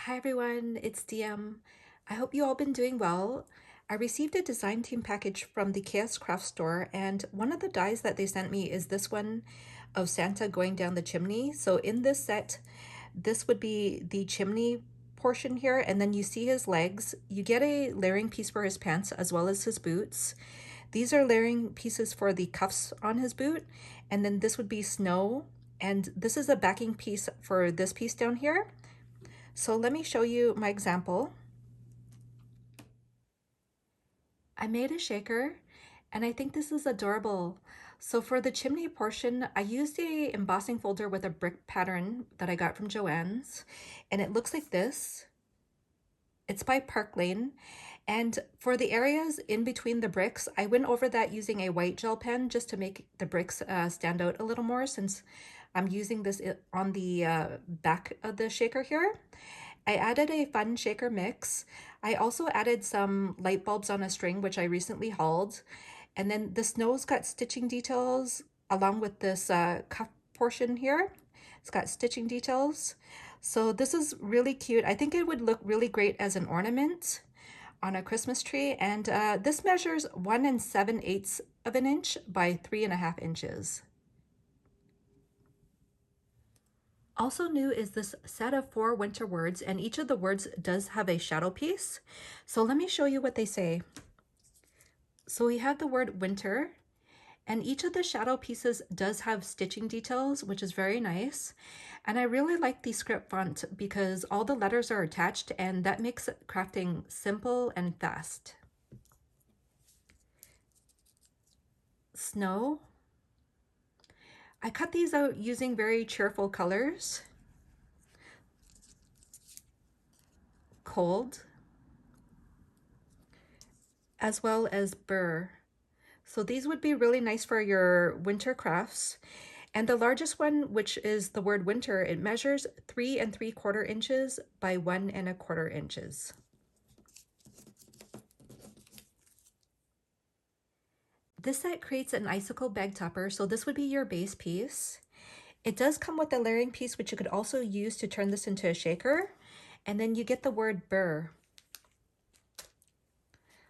Hi everyone, it's DM. I hope you all been doing well. I received a design team package from the KSCRAFT store, and one of the dies that they sent me is this one of Santa going down the chimney. So in this set, this would be the chimney portion here, and then you see his legs. You get a layering piece for his pants as well as his boots. These are layering pieces for the cuffs on his boot, and then this would be snow, and this is a backing piece for this piece down here. So let me show you my example. I made a shaker and I think this is adorable. So for the chimney portion, I used a embossing folder with a brick pattern that I got from Joann's, and it looks like this. It's by Park Lane. And for the areas in between the bricks, I went over that using a white gel pen just to make the bricks stand out a little more, since I'm using this on the back of the shaker here. I added a fun shaker mix. I also added some light bulbs on a string, which I recently hauled. And then the snow's got stitching details along with this cuff portion here. It's got stitching details. So this is really cute. I think it would look really great as an ornament on a Christmas tree. And this measures 1 7/8 of an inch by 3.5 inches. Also new is this set of 4 winter words, and each of the words does have a shadow piece. So let me show you what they say. So we have the word winter, and each of the shadow pieces does have stitching details, which is very nice. And I really like the script font because all the letters are attached, and that makes crafting simple and fast. Snow. I cut these out using very cheerful colors. Cold, as well as burr. So these would be really nice for your winter crafts. And the largest one, which is the word winter, it measures 3 3/4 inches by 1 1/4 inches. This set creates an icicle bag topper, so this would be your base piece. It does come with a layering piece, which you could also use to turn this into a shaker. And then you get the word burr.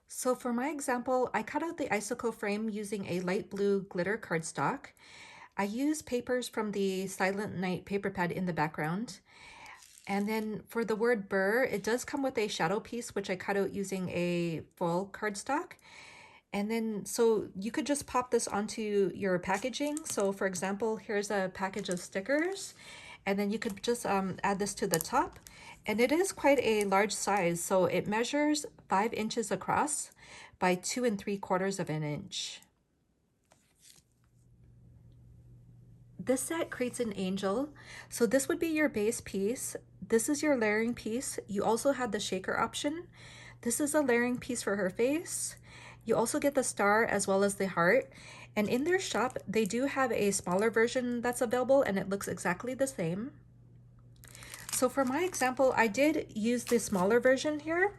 So for my example, I cut out the icicle frame using a light blue glitter cardstock. I use papers from the Silent Night paper pad in the background. And then for the word burr, it does come with a shadow piece, which I cut out using a full cardstock. And then, so you could just pop this onto your packaging. So for example, here's a package of stickers, and then you could just add this to the top. And it is quite a large size. So it measures 5 inches across by 2 3/4 of an inch. This set creates an angel. So this would be your base piece. This is your layering piece. You also have the shaker option. This is a layering piece for her face. You also get the star as well as the heart. And in their shop, they do have a smaller version that's available, and it looks exactly the same. So for my example, I did use the smaller version here.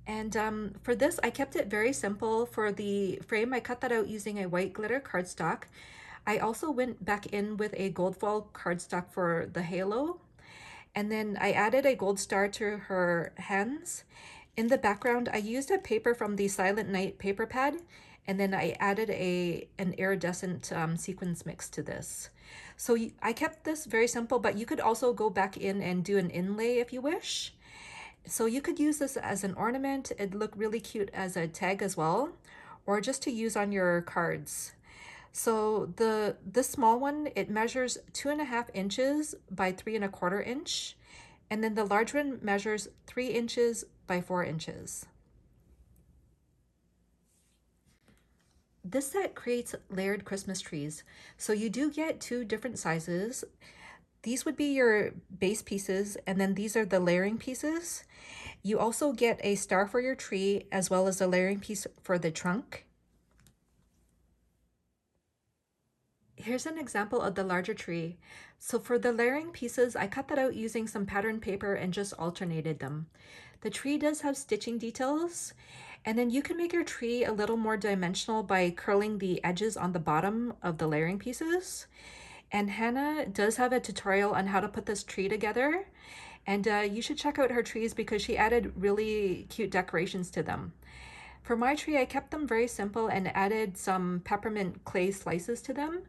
And for this, I kept it very simple. For the frame, I cut that out using a white glitter cardstock. I also went back in with a gold foil cardstock for the halo. And then I added a gold star to her hands. In the background, I used a paper from the Silent Night paper pad, and then I added an iridescent sequins mix to this. So I kept this very simple, but you could also go back in and do an inlay if you wish. So you could use this as an ornament. It'd look really cute as a tag as well, or just to use on your cards. So this small one, it measures 2.5 inches by 3 1/4 inch. And then the large one measures 3 inches by 4 inches. This set creates layered Christmas trees. So you do get 2 different sizes. These would be your base pieces, and then these are the layering pieces. You also get a star for your tree as well as a layering piece for the trunk. Here's an example of the larger tree. So for the layering pieces, I cut that out using some pattern paper and just alternated them. The tree does have stitching details, and then you can make your tree a little more dimensional by curling the edges on the bottom of the layering pieces. And Hannah does have a tutorial on how to put this tree together. And you should check out her trees because she added really cute decorations to them. For my tree, I kept them very simple and added some peppermint clay slices to them,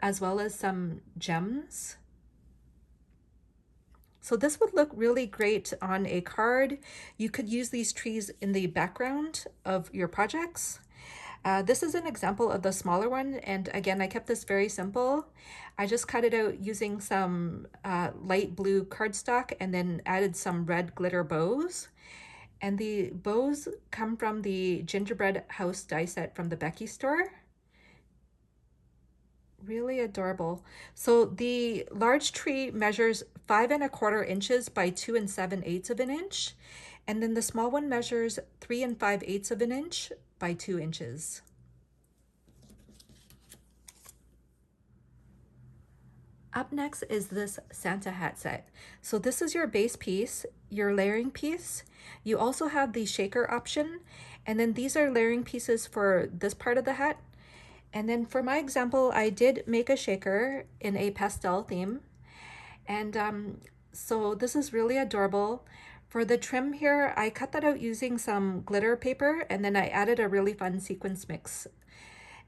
as well as some gems. So this would look really great on a card. You could use these trees in the background of your projects. This is an example of the smaller one, and again, I kept this very simple. I just cut it out using some light blue cardstock and then added some red glitter bows. And the bows come from the gingerbread house die set from the Becky store. Really adorable. So the large tree measures 5¼ inches by 2 7/8 of an inch. And then the small one measures 3 5/8 of an inch by 2 inches. Up next is this Santa hat set. So this is your base piece, your layering piece. You also have the shaker option, and then these are layering pieces for this part of the hat. And then for my example, I did make a shaker in a pastel theme. And so this is really adorable. For the trim here, I cut that out using some glitter paper, and then I added a really fun sequins mix.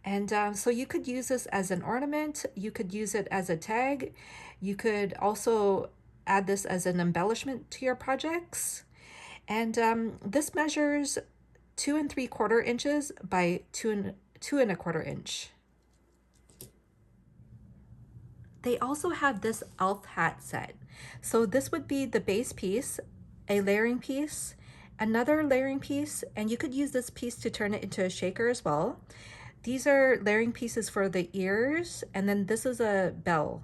And so you could use this as an ornament, you could use it as a tag, you could also add this as an embellishment to your projects. And this measures 2 3/4 inches by 2 1/4 inch. They also have this elf hat set. So this would be the base piece, a layering piece, another layering piece, and you could use this piece to turn it into a shaker as well. These are layering pieces for the ears, and then this is a bell.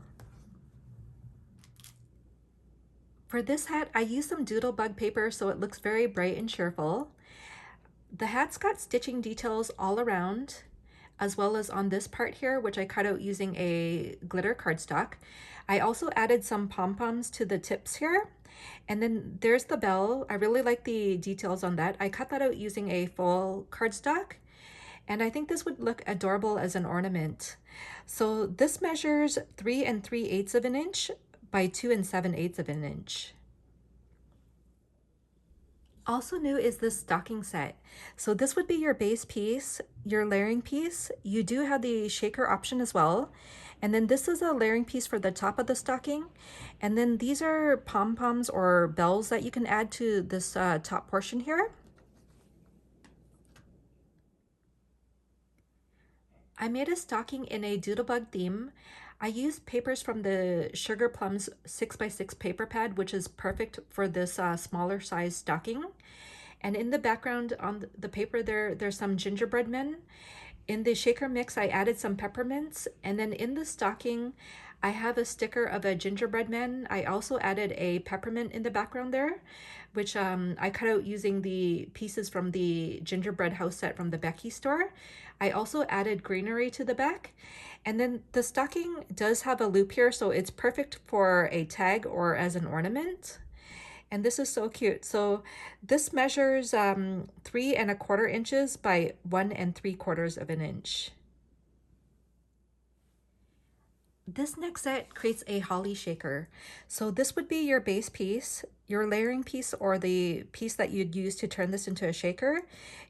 For this hat, I used some doodlebug paper so it looks very bright and cheerful. The hat's got stitching details all around, as well as on this part here, which I cut out using a glitter cardstock. I also added some pom-poms to the tips here. And then there's the bell. I really like the details on that. I cut that out using a full cardstock. And I think this would look adorable as an ornament. So this measures 3 3/8 of an inch by 2 7/8 of an inch. Also new is this stocking set. So this would be your base piece, your layering piece. You do have the shaker option as well. And then this is a layering piece for the top of the stocking. And then these are pom-poms or bells that you can add to this top portion here. I made a stocking in a doodlebug theme. I used papers from the Sugar Plums 6x6 paper pad, which is perfect for this smaller size stocking. And in the background on the paper there's some gingerbread men. In the shaker mix, I added some peppermints. And then in the stocking, I have a sticker of a gingerbread man. I also added a peppermint in the background there, which I cut out using the pieces from the gingerbread house set from the Becky store. I also added greenery to the back. And then the stocking does have a loop here, so it's perfect for a tag or as an ornament. And this is so cute. So this measures 3 1/4 inches by 1 3/4 of an inch. This next set creates a holly shaker. So this would be your base piece, your layering piece, or the piece that you'd use to turn this into a shaker.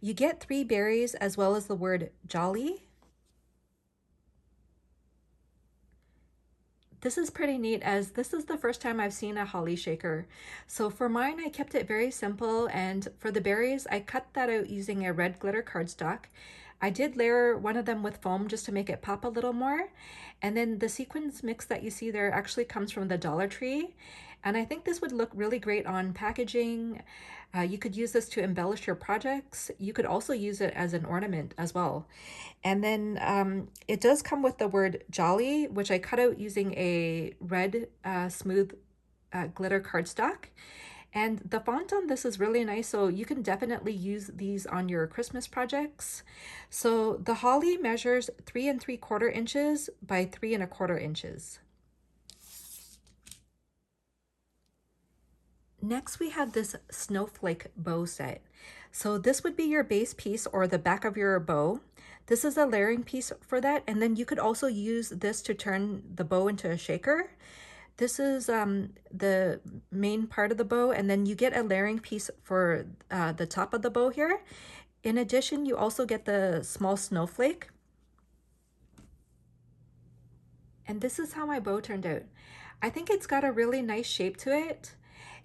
You get 3 berries as well as the word jolly. This is pretty neat as this is the first time I've seen a holly shaker. So for mine, I kept it very simple, and for the berries, I cut that out using a red glitter cardstock. I did layer one of them with foam just to make it pop a little more. And then the sequins mix that you see there actually comes from the Dollar Tree. And I think this would look really great on packaging. You could use this to embellish your projects. You could also use it as an ornament as well. And then it does come with the word jolly, which I cut out using a red smooth glitter cardstock. And the font on this is really nice, so you can definitely use these on your Christmas projects. So the holly measures 3 3/4 inches by 3 1/4 inches. Next, we have this snowflake bow set. So this would be your base piece or the back of your bow. This is a layering piece for that, and then you could also use this to turn the bow into a shaker. This is the main part of the bow, and then you get a layering piece for the top of the bow here. In addition, you also get the small snowflake. And this is how my bow turned out. I think it's got a really nice shape to it.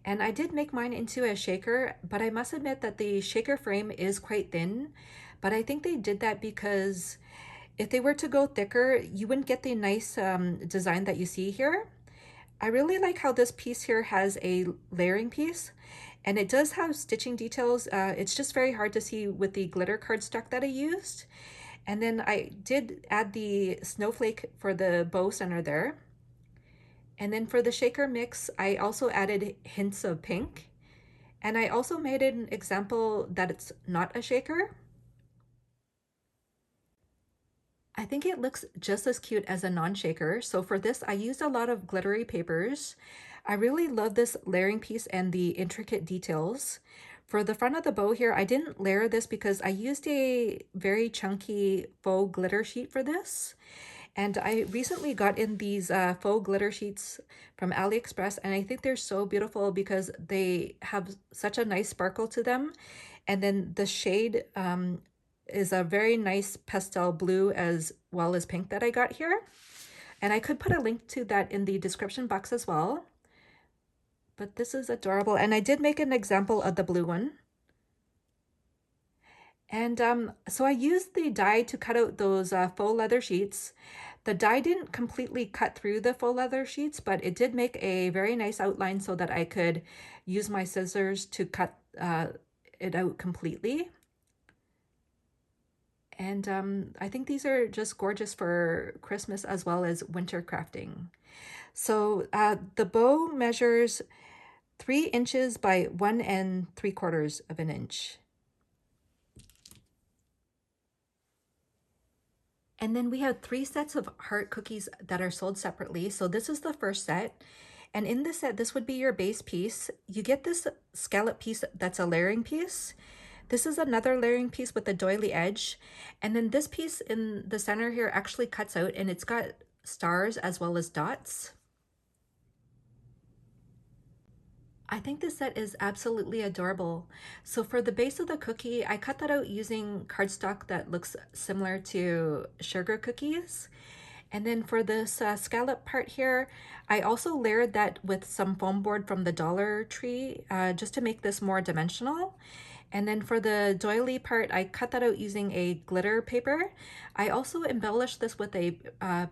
And I did make mine into a shaker, but I must admit that the shaker frame is quite thin. But I think they did that because if they were to go thicker, you wouldn't get the nice design that you see here. I really like how this piece here has a layering piece, and it does have stitching details. It's just very hard to see with the glitter cardstock that I used. And then I did add the snowflake for the bow center there. And then for the shaker mix, I also added hints of pink. And I also made an example that it's not a shaker. I think it looks just as cute as a non-shaker. So for this, I used a lot of glittery papers. I really love this layering piece and the intricate details. For the front of the bow here, I didn't layer this because I used a very chunky faux glitter sheet for this. And I recently got in these faux glitter sheets from Aliexpress, and I think they're so beautiful because they have such a nice sparkle to them. And then the shade is a very nice pastel blue as well as pink that I got here. And I could put a link to that in the description box as well. But this is adorable. And I did make an example of the blue one. And so I used the die to cut out those faux leather sheets. The die didn't completely cut through the faux leather sheets, but it did make a very nice outline so that I could use my scissors to cut it out completely. And I think these are just gorgeous for Christmas as well as winter crafting. So the bow measures 3 inches by 1 3/4 of an inch. And then we have 3 sets of heart cookies that are sold separately. So this is the first set. And in this set, this would be your base piece. You get this scallop piece that's a layering piece. This is another layering piece with a doily edge. And then this piece in the center here actually cuts out, and it's got stars as well as dots. I think this set is absolutely adorable. So for the base of the cookie, I cut that out using cardstock that looks similar to sugar cookies. And then for this scallop part here, I also layered that with some foam board from the Dollar Tree just to make this more dimensional. And then for the doily part, I cut that out using a glitter paper. I also embellished this with a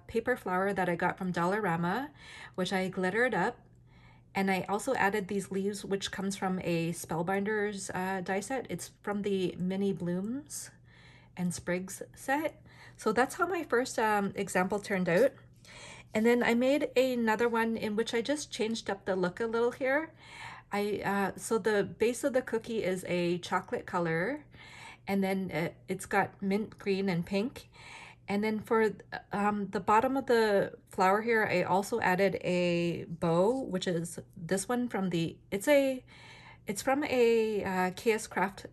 paper flower that I got from Dollarama, which I glittered up. And I also added these leaves, which comes from a Spellbinders die set. It's from the Mini Blooms and Sprigs set. So that's how my first example turned out. And then I made another one in which I just changed up the look a little here. So the base of the cookie is a chocolate color, and then it's got mint green and pink. And then for the bottom of the flower here, I also added a bow, which is this one from it's from a KSCRAFT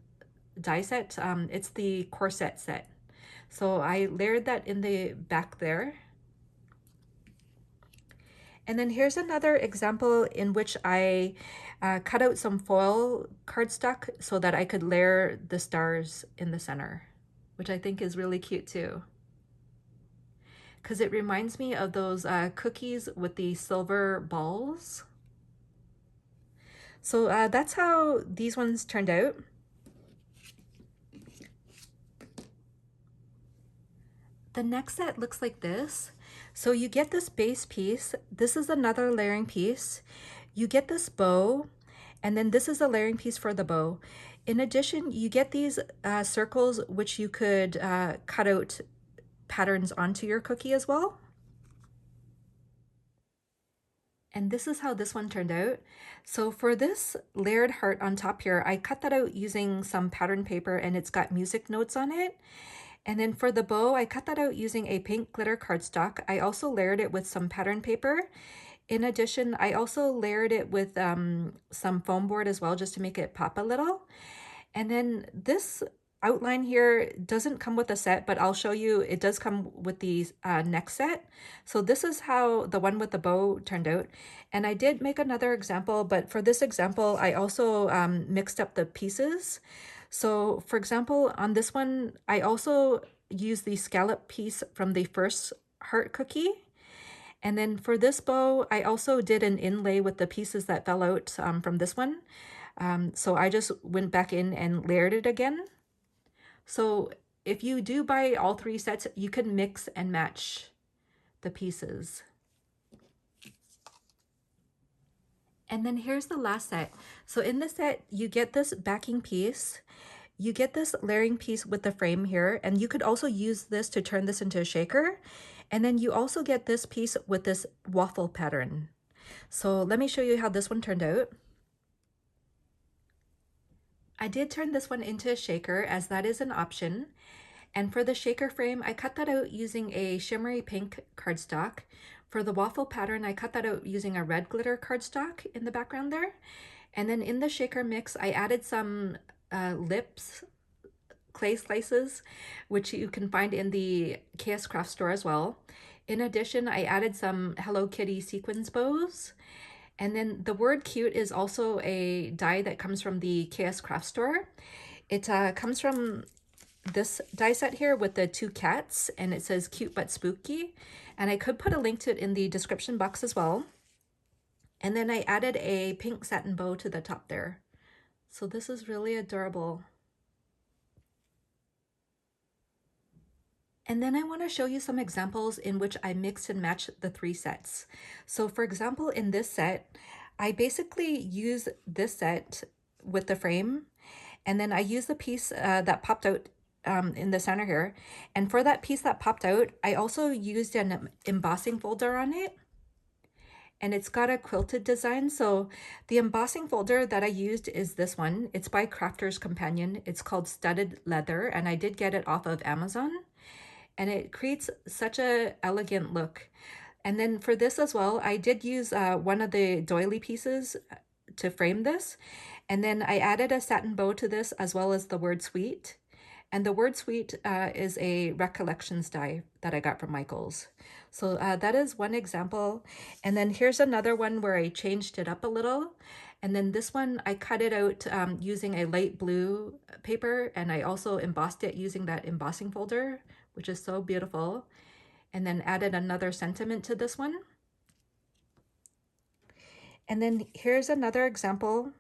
die set. It's the corset set. So I layered that in the back there. And then here's another example in which I cut out some foil cardstock so that I could layer the stars in the center, which I think is really cute too, because it reminds me of those cookies with the silver balls. So that's how these ones turned out. The next set looks like this. So you get this base piece. This is another layering piece. You get this bow, and then this is a layering piece for the bow. In addition, you get these circles, which you could cut out patterns onto your cookie as well. And this is how this one turned out. So for this layered heart on top here, I cut that out using some pattern paper, and it's got music notes on it. And then for the bow, I cut that out using a pink glitter cardstock. I also layered it with some pattern paper. In addition, I also layered it with some foam board as well, just to make it pop a little. And then this outline here doesn't come with a set, but I'll show you it does come with the next set. So this is how the one with the bow turned out. And I did make another example, but for this example, I also mixed up the pieces. So for example, on this one, I also used the scallop piece from the first heart cookie. And then for this bow, I also did an inlay with the pieces that fell out from this one. So I just went back in and layered it again. So if you do buy all three sets, you can mix and match the pieces. And then here's the last set. So in this set, you get this backing piece, you get this layering piece with the frame here, and you could also use this to turn this into a shaker. And then you also get this piece with this waffle pattern. So let me show you how this one turned out. I did turn this one into a shaker as that is an option. And for the shaker frame, I cut that out using a shimmery pink cardstock. For the waffle pattern, I cut that out using a red glitter cardstock in the background there. And then in the shaker mix, I added some lips, clay slices, which you can find in the KSCRAFT store as well. In addition, I added some Hello Kitty sequins bows. And then the word cute is also a die that comes from the KSCRAFT store. It comes from this die set here with the two cats, and it says cute but spooky. And I could put a link to it in the description box as well. And then I added a pink satin bow to the top there. So this is really adorable. And then I want to show you some examples in which I mixed and matched the three sets. So for example, in this set, I basically use this set with the frame, and then I use the piece that popped out in the center here. And for that piece that popped out, I also used an embossing folder on it. And it's got a quilted design. So the embossing folder that I used is this one. It's by Crafter's Companion. It's called Studded Leather, and I did get it off of Amazon. And it creates such a elegant look. And then for this as well, I did use one of the doily pieces to frame this. And then I added a satin bow to this as well as the word sweet. And the word sweet is a recollections die that I got from Michaels. So that is one example. And then here's another one where I changed it up a little. And then this one, I cut it out using a light blue paper, and I also embossed it using that embossing folder, which is so beautiful. And then added another sentiment to this one. And then here's another example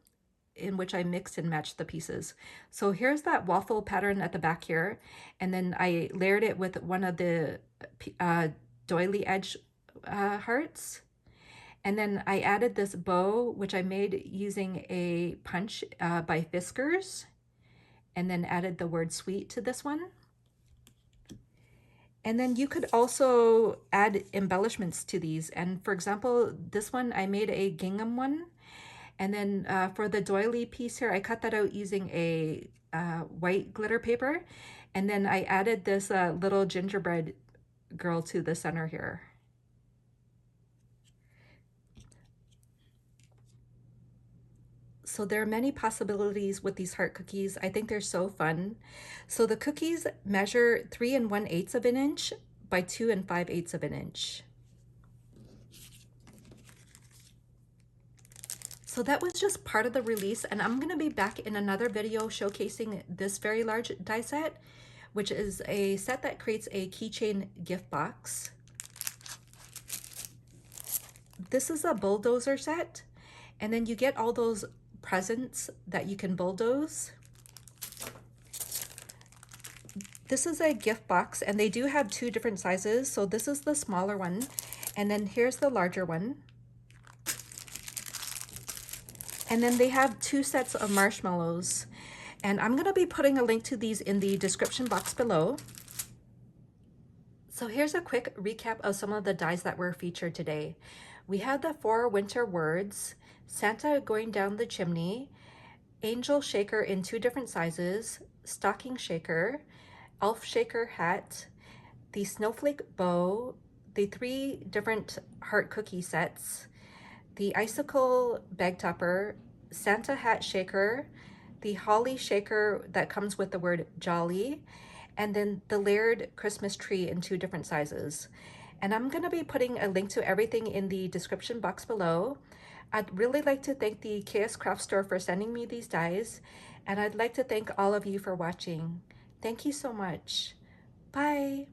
in which I mixed and matched the pieces. So here's that waffle pattern at the back here, and then I layered it with one of the doily edge hearts. And then I added this bow, which I made using a punch by Fiskars, and then added the word sweet to this one. And then you could also add embellishments to these. And for example, this one, I made a gingham one. And then for the doily piece here, I cut that out using a white glitter paper. And then I added this little gingerbread girl to the center here. So there are many possibilities with these heart cookies. I think they're so fun. So the cookies measure 3 1/8 of an inch by 2 5/8 of an inch. So that was just part of the release, and I'm going to be back in another video showcasing this very large die set, which is a set that creates a keychain gift box. This is a bulldozer set, and then you get all those presents that you can bulldoze. This is a gift box, and they do have 2 different sizes. So this is the smaller one, and then here's the larger one. And then they have 2 sets of marshmallows. And I'm gonna be putting a link to these in the description box below. So here's a quick recap of some of the dies that were featured today. We had the 4 winter words, Santa going down the chimney, angel shaker in 2 different sizes, stocking shaker, elf shaker hat, the snowflake bow, the 3 different heart cookie sets, the icicle bag topper, Santa hat shaker, the holly shaker that comes with the word jolly, and then the layered Christmas tree in 2 different sizes. And I'm gonna be putting a link to everything in the description box below. I'd really like to thank the KSCRAFT store for sending me these dies, and I'd like to thank all of you for watching. Thank you so much. Bye.